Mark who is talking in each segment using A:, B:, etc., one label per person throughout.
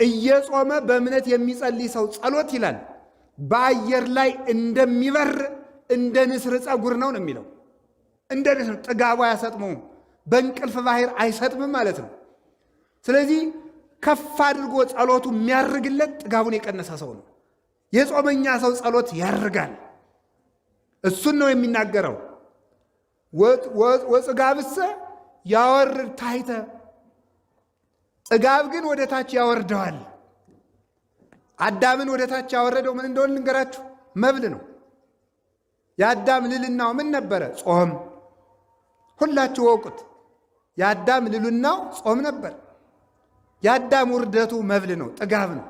A: እየጾመ በእምነት የሚጸልይ ሰው ጸሎት ይላል በአየር ላይ እንደሚበር እንደ ንስር ፀጉር ነው የሚለው። እንደ ንስር ጥጋቡ አያሰጥመውም፣ በእንቅልፍ ባህር አይሰጥምም ማለት ነው። ስለዚህ ከፍ አድርጎ ጸሎቱ የሚያርግለት ጥጋቡን የቀነሰ ሰው ነው። የጾመኛ ሰው ጸሎት ያርጋል። እሱን ነው የሚናገረው። ወጽጋብሰ ያወርድ ታሕተ፣ ጥጋብ ግን ወደ ታች ያወርደዋል። አዳምን ወደ ታች ያወረደው ምን እንደሆነ ልንገራችሁ፣ መብል ነው። የአዳም ልልናው ምን ነበረ? ጾም። ሁላችሁ ወቁት። የአዳም ልልናው ጾም ነበር። የአዳም ውርደቱ መብል ነው፣ ጥጋብ ነው።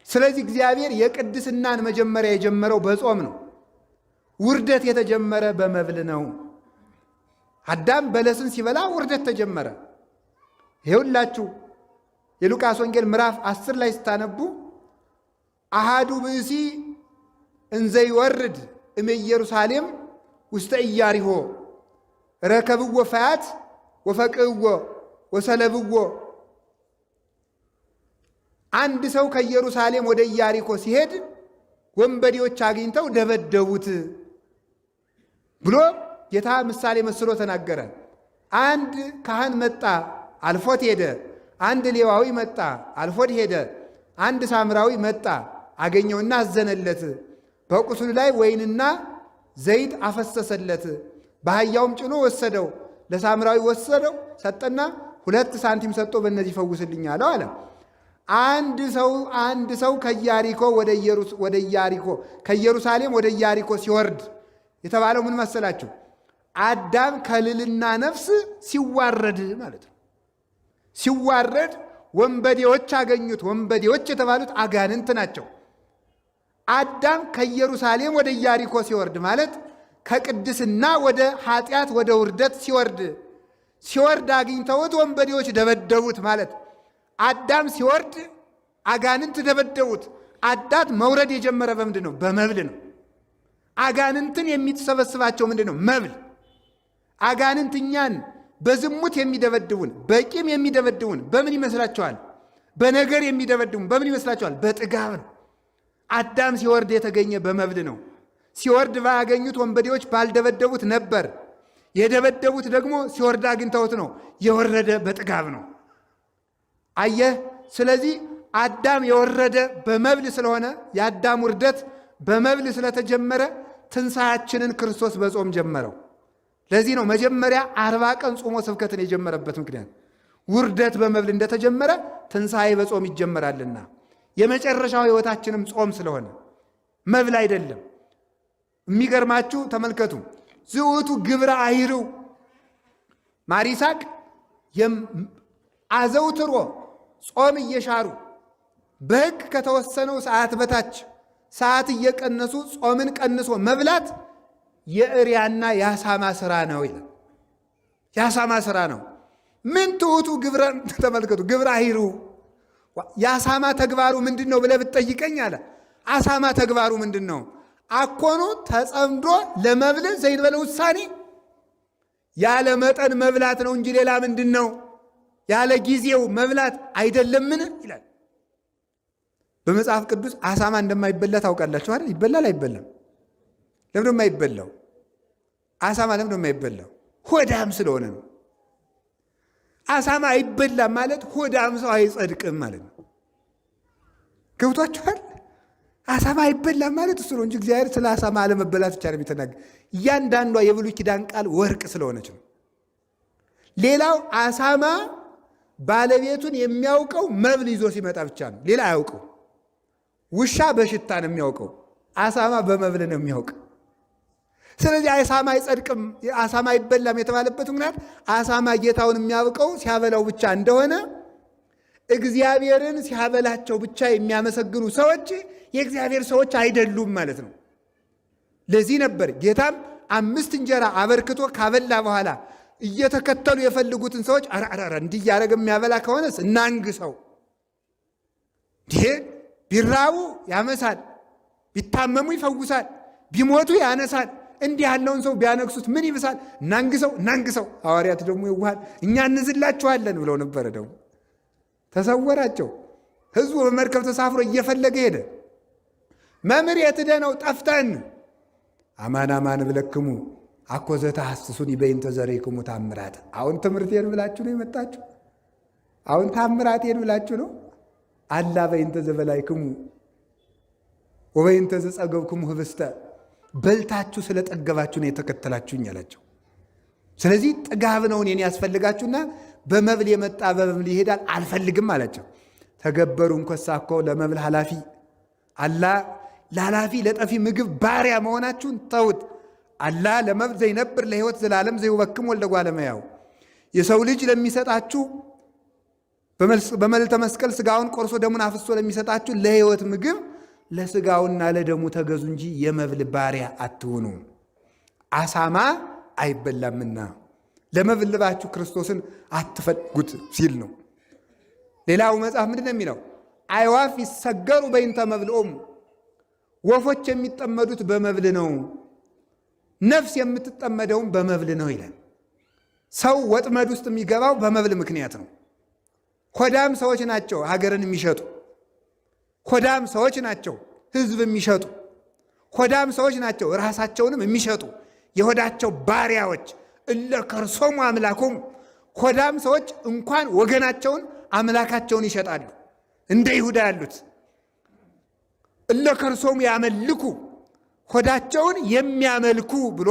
A: ስለዚህ እግዚአብሔር የቅድስናን መጀመሪያ የጀመረው በጾም ነው። ውርደት የተጀመረ በመብል ነው። አዳም በለስን ሲበላ ውርደት ተጀመረ። ይኸውላችሁ የሉቃስ ወንጌል ምዕራፍ 10 ላይ ስታነቡ አሃዱ ብእሲ እንዘ ይወርድ እምኢየሩሳሌም ውስተ ኢያሪሆ ረከብዎ ፈያት ወፈቅዕዎ ወሰለብዎ። አንድ ሰው ከኢየሩሳሌም ወደ ኢያሪኮ ሲሄድ ወንበዴዎች አግኝተው ደበደቡት ብሎ ጌታ ምሳሌ መስሎ ተናገረ። አንድ ካህን መጣ፣ አልፎት ሄደ። አንድ ሌዋዊ መጣ፣ አልፎት ሄደ። አንድ ሳምራዊ መጣ፣ አገኘውና አዘነለት። በቁስሉ ላይ ወይንና ዘይት አፈሰሰለት። በአህያውም ጭኖ ወሰደው። ለሳምራዊ ወሰደው፣ ሰጠና 2 ሳንቲም ሰጥቶ በእነዚህ ፈውስልኝ አለው አለ። አንድ ሰው ከኢየሩሳሌም ወደ ኢያሪኮ ሲወርድ የተባለው ምን መሰላችሁ? አዳም ከልልና ነፍስ ሲዋረድ ማለት ነው። ሲዋረድ ወንበዴዎች አገኙት። ወንበዴዎች የተባሉት አጋንንት ናቸው። አዳም ከኢየሩሳሌም ወደ ኢያሪኮ ሲወርድ ማለት ከቅድስና ወደ ኃጢአት ወደ ውርደት ሲወርድ አግኝተውት ወንበዴዎች ደበደቡት ማለት። አዳም ሲወርድ አጋንንት ደበደቡት። አዳም መውረድ የጀመረ በምንድን ነው? በመብል ነው። አጋንንትን የሚሰበስባቸው ምንድን ነው? መብል። አጋንንት እኛን በዝሙት የሚደበድቡን፣ በቂም የሚደበድቡን በምን ይመስላችኋል? በነገር የሚደበድቡን በምን ይመስላችኋል? በጥጋብ ነው። አዳም ሲወርድ የተገኘ በመብል ነው። ሲወርድ ባያገኙት ወንበዴዎች ባልደበደቡት ነበር። የደበደቡት ደግሞ ሲወርድ አግኝተውት ነው። የወረደ በጥጋብ ነው። አየህ። ስለዚህ አዳም የወረደ በመብል ስለሆነ የአዳም ውርደት በመብል ስለተጀመረ ትንሣኤያችንን ክርስቶስ በጾም ጀመረው። ለዚህ ነው መጀመሪያ 40 ቀን ጾሞ ስብከትን የጀመረበት ምክንያት። ውርደት በመብል እንደተጀመረ ትንሣኤ በጾም ይጀመራልና የመጨረሻው ሕይወታችንም ጾም ስለሆነ መብል አይደለም። የሚገርማችሁ ተመልከቱ። ዝውቱ ግብረ አይርው ማሪሳቅ አዘውትሮ ጾም እየሻሩ በሕግ ከተወሰነው ሰዓት በታች ሰዓት እየቀነሱ ጾምን ቀንሶ መብላት የእሪያና የአሳማ ስራ ነው ይላል። የአሳማ ስራ ነው። ምን ትዑቱ ግብረ ተመልከቱ። ግብረ አይሩ የአሳማ ተግባሩ ምንድን ነው ብለህ ብትጠይቀኝ አለ አሳማ ተግባሩ ምንድን ነው? አኮኑ ተጸምዶ ለመብል ዘይንበለ ውሳኔ ያለ መጠን መብላት ነው እንጂ ሌላ ምንድን ነው? ያለ ጊዜው መብላት አይደለምን ይላል። በመጽሐፍ ቅዱስ አሳማ እንደማይበላ ታውቃላችሁ አይደል? ይበላል አይበላም? ለምን የማይበላው? አሳማ ለምን የማይበላው? ሆዳም ስለሆነ ነው። አሳማ አይበላም ማለት ሆዳም ሰው አይጸድቅም ማለት ነው። ገብቷችኋል? አሳማ አይበላም ማለት እሱ ነው እንጂ እግዚአብሔር ስለ አሳማ አለመበላት ብቻ ነው የሚተናገር። እያንዳንዷ የብሉይ ኪዳን ቃል ወርቅ ስለሆነች ነው። ሌላው አሳማ ባለቤቱን የሚያውቀው መብል ይዞ ሲመጣ ብቻ ነው። ሌላ አያውቀው። ውሻ በሽታ ነው የሚያውቀው፣ አሳማ በመብል ነው የሚያውቀው። ስለዚህ አሳማ አይጸድቅም፣ አሳማ አይበላም የተባለበት ምክንያት አሳማ ጌታውን የሚያውቀው ሲያበላው ብቻ እንደሆነ እግዚአብሔርን ሲያበላቸው ብቻ የሚያመሰግኑ ሰዎች የእግዚአብሔር ሰዎች አይደሉም ማለት ነው። ለዚህ ነበር ጌታም 5 እንጀራ አበርክቶ ካበላ በኋላ እየተከተሉ የፈልጉትን ሰዎች አራራራ እንዲህ እያደረገ የሚያበላ ከሆነስ እናንግሰው። ይሄ ቢራቡ ያመሳል፣ ቢታመሙ ይፈውሳል፣ ቢሞቱ ያነሳል። እንዲህ ያለውን ሰው ቢያነግሱት ምን ይብሳል? እናንግሰው። ሐዋርያት ደግሞ ይዋሃል እኛ እንዝላችኋለን ብለው ነበረ። ደግሞ ተሰወራቸው። ሕዝቡ በመርከብ ተሳፍሮ እየፈለገ ሄደ። መምህር የት ሄደህ ነው? ጠፍተን። አማን አማን ብለክሙ አኮ ዘተሐስሱኒ በእንተ ዘሬክሙ ታምራት። አሁን ትምህርቴን ብላችሁ ነው የመጣችሁ? አሁን ታምራቴን ብላችሁ ነው? አላ በእንተ ዘበላይክሙ ወበእንተ ዘጸገብክሙ ህብስተ። በልታችሁ ስለጠገባችሁ ነው የተከተላችሁኝ አላቸው። ስለዚህ ጥጋብ ነው እኔን ያስፈልጋችሁና በመብል የመጣ በመብል ይሄዳል አልፈልግም አላቸው። ተገበሩ እንኮሳ እኮ ለመብል ኃላፊ አላ ለኃላፊ ለጠፊ ምግብ ባሪያ መሆናችሁን ተውት። አላ ለመብል ዘይነብር ለሕይወት ዘላለም ዘይወክም ወልደ እጓለ እመሕያው። የሰው ልጅ ለሚሰጣችሁ በመልዕልተ መስቀል ሥጋውን ቆርሶ ደሙን አፍሶ ለሚሰጣችሁ ለሕይወት ምግብ ለሥጋውና ለደሙ ተገዙ እንጂ የመብል ባሪያ አትሁኑ። አሳማ አይበላምና ለመብል ልባችሁ ክርስቶስን አትፈልጉት ሲል ነው። ሌላው መጽሐፍ ምንድን ነው የሚለው? አዕዋፍ ይሰገሩ በእንተ መብልዖሙ። ወፎች የሚጠመዱት በመብል ነው፣ ነፍስ የምትጠመደውም በመብል ነው ይላል። ሰው ወጥመድ ውስጥ የሚገባው በመብል ምክንያት ነው። ሆዳም ሰዎች ናቸው ሀገርን የሚሸጡ። ሆዳም ሰዎች ናቸው ሕዝብ የሚሸጡ። ሆዳም ሰዎች ናቸው ራሳቸውንም የሚሸጡ የሆዳቸው ባሪያዎች። እለ ከርሶሙ አምላኮሙ። ሆዳም ሰዎች እንኳን ወገናቸውን አምላካቸውን ይሸጣሉ። እንደ ይሁዳ ያሉት እለ ከርሶሙ ያመልኩ፣ ሆዳቸውን የሚያመልኩ ብሎ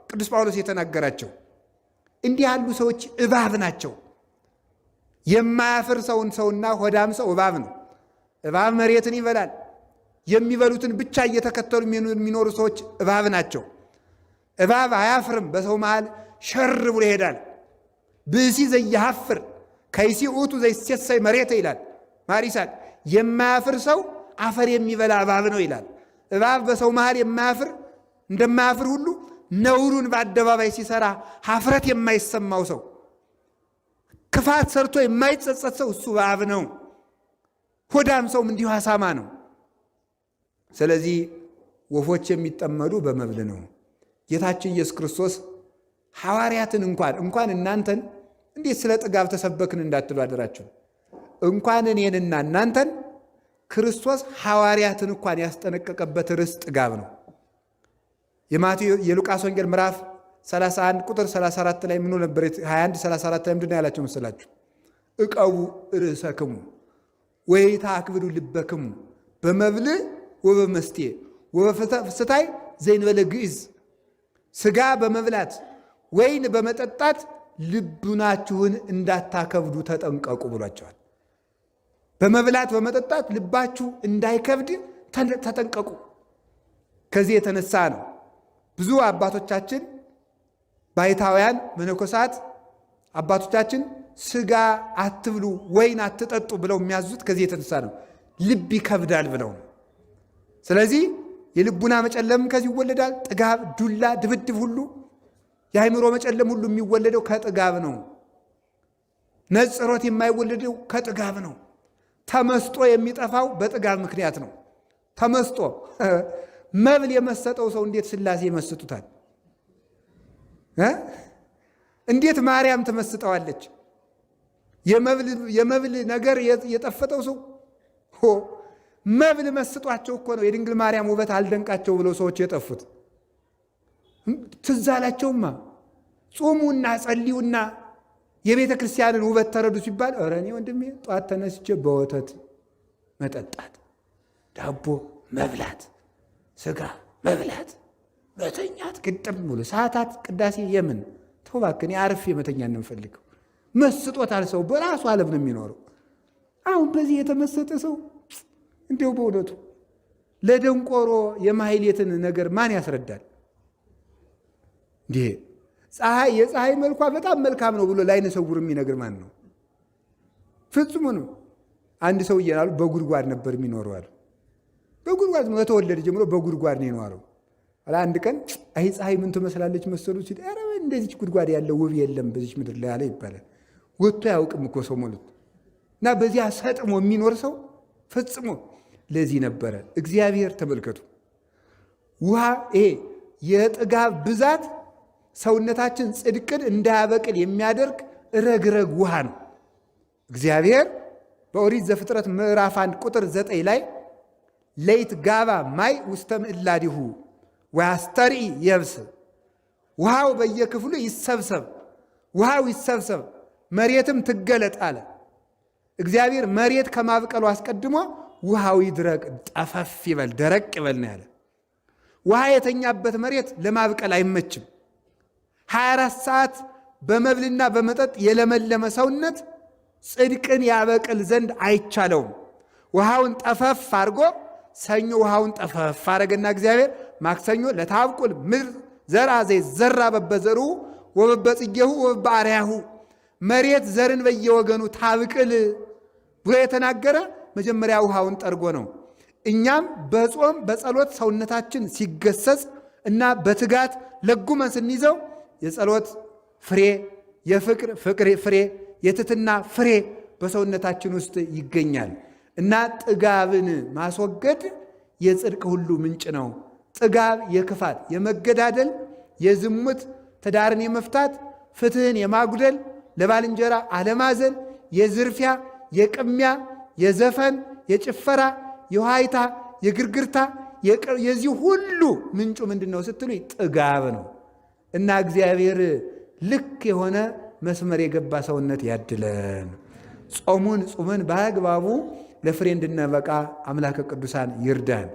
A: ቅዱስ ጳውሎስ የተናገራቸው እንዲህ ያሉ ሰዎች እባብ ናቸው። የማያፍር ሰውና ሆዳም ሰው እባብ ነው። እባብ መሬትን ይበላል። የሚበሉትን ብቻ እየተከተሉ የሚኖሩ ሰዎች እባብ ናቸው። እባብ አያፍርም፣ በሰው መሃል ሸር ብሎ ይሄዳል። ብእሲ ዘያሐፍር ከይሲ ውእቱ ዘይሴሰይ መሬተ ይላል ማሪሳቅ። የማያፍር ሰው አፈር የሚበላ እባብ ነው ይላል። እባብ በሰው መሃል የማያፍር እንደማያፍር ሁሉ ነውሩን በአደባባይ ሲሰራ ሀፍረት የማይሰማው ሰው፣ ክፋት ሰርቶ የማይጸጸት ሰው እሱ እባብ ነው። ሆዳም ሰውም እንዲሁ አሳማ ነው። ስለዚህ ወፎች የሚጠመዱ በመብል ነው። ጌታችን ኢየሱስ ክርስቶስ ሐዋርያትን እንኳን እናንተን እንዴት ስለ ጥጋብ ተሰበክን እንዳትሉ አደራችሁ። እንኳን እኔንና እናንተን ክርስቶስ ሐዋርያትን እንኳን ያስጠነቀቀበት ርዕስ ጥጋብ ነው። የሉቃስ ወንጌል ምዕራፍ 31 ቁጥር 34 ላይ ምን ነበር? 21 34 ላይ ምንድን ነው ያላቸው መሰላችሁ? እቀቡ ርእሰክሙ ወይትአክብዱ ልበክሙ በመብል ወበመስቴ ወበፍስታይ ዘእንበለ ግዕዝ። ሥጋ በመብላት ወይን በመጠጣት ልቡናችሁን እንዳታከብዱ ተጠንቀቁ ብሏቸዋል። በመብላት በመጠጣት ልባችሁ እንዳይከብድ ተጠንቀቁ። ከዚህ የተነሳ ነው ብዙ አባቶቻችን ባይታውያን መነኮሳት አባቶቻችን ሥጋ አትብሉ ወይን አትጠጡ ብለው የሚያዙት ከዚህ የተነሳ ነው። ልብ ይከብዳል ብለው ነው። ስለዚህ የልቡና መጨለም ከዚህ ይወለዳል። ጥጋብ፣ ዱላ፣ ድብድብ ሁሉ የአእምሮ መጨለም ሁሉ የሚወለደው ከጥጋብ ነው። ነጽሮት የማይወለደው ከጥጋብ ነው። ተመስጦ የሚጠፋው በጥጋብ ምክንያት ነው። ተመስጦ መብል የመሰጠው ሰው እንዴት ሥላሴ ይመስጡታል? እንዴት ማርያም ትመስጠዋለች? የመብል ነገር የጠፈጠው ሰው መብል መስጧቸው እኮ ነው የድንግል ማርያም ውበት አልደንቃቸው ብለው ሰዎች የጠፉት። ትዝ አላቸውማ። ጾሙና ጸልዩና የቤተ ክርስቲያንን ውበት ተረዱ ሲባል ኧረ እኔ ወንድሜ ጠዋት ተነስቼ በወተት መጠጣት፣ ዳቦ መብላት፣ ሥጋ መብላት፣ መተኛት፣ ግጥም ብሎ ሰዓታት ቅዳሴ የምን ተው እባክህ፣ አርፌ መተኛ ነው የምፈልገው። መስጦታል። ሰው በራሱ ዓለም ነው የሚኖረው። አሁን በዚህ የተመሰጠ ሰው እንዲያው በእውነቱ ለደንቆሮ የማሕሌትን ነገር ማን ያስረዳል? እንዲህ የፀሐይ መልኳ በጣም መልካም ነው ብሎ ለዓይነ ስውር የሚነግር ማን ነው? ፍጹም ነው። አንድ ሰው እየናሉ በጉድጓድ ነበር የሚኖረው አሉ። በጉድጓድ ነው ከተወለደ ጀምሮ በጉድጓድ ነው የኖረው። አንድ ቀን አይ ፀሐይ ምን ትመስላለች መሰሉ ሲል ኧረ እንደዚች ጉድጓድ ያለው ውብ የለም በዚች ምድር ላይ አለ ይባላል። ወጥቶ አያውቅም እኮ ሰው ሞሉት እና በዚያ ሰጥሞ የሚኖር ሰው ፈጽሞ ለዚህ ነበረ እግዚአብሔር። ተመልከቱ ውሃ ይሄ የጥጋብ ብዛት ሰውነታችን ጽድቅን እንዳያበቅል የሚያደርግ ረግረግ ውሃ ነው። እግዚአብሔር በኦሪት ዘፍጥረት ምዕራፍ 1 ቁጥር 9 ላይ ለይት ጋባ ማይ ውስተ ምዕላዲሁ ወያስተርኢ የብስ፣ ውሃው በየክፍሉ ይሰብሰብ፣ ውሃው ይሰብሰብ መሬትም ትገለጥ አለ። እግዚአብሔር መሬት ከማብቀሉ አስቀድሞ ውሃው ይድረቅ፣ ጠፈፍ ይበል፣ ደረቅ ይበል ነው ያለ። ውሃ የተኛበት መሬት ለማብቀል አይመችም። 24 ሰዓት በመብልና በመጠጥ የለመለመ ሰውነት ጽድቅን ያበቅል ዘንድ አይቻለውም። ውሃውን ጠፈፍ አድርጎ ሰኞ ውሃውን ጠፈፍ አረገና እግዚአብሔር ማክሰኞ ለታብቁል ምድር ዘርአ ዘይዘራ በበዘሩ ወበበጽጌሁ ወበአርያሁ፣ መሬት ዘርን በየወገኑ ታብቅል ብሎ የተናገረ መጀመሪያ ውሃውን ጠርጎ ነው። እኛም በጾም በጸሎት ሰውነታችን ሲገሰጽ እና በትጋት ለጉመን ስንይዘው የጸሎት ፍሬ፣ የፍቅር ፍሬ፣ የትትና ፍሬ በሰውነታችን ውስጥ ይገኛል እና ጥጋብን ማስወገድ የጽድቅ ሁሉ ምንጭ ነው። ጥጋብ የክፋት፣ የመገዳደል፣ የዝሙት፣ ትዳርን የመፍታት፣ ፍትህን የማጉደል፣ ለባልንጀራ አለማዘን፣ የዝርፊያ፣ የቅሚያ፣ የዘፈን፣ የጭፈራ፣ የዋይታ፣ የግርግርታ፣ የዚህ ሁሉ ምንጩ ምንድን ነው ስትሉ ጥጋብ ነው እና እግዚአብሔር ልክ የሆነ መስመር የገባ ሰውነት ያድለን። ጾሙን ጾመን በአግባቡ ለፍሬ እንድንበቃ አምላከ ቅዱሳን ይርዳን።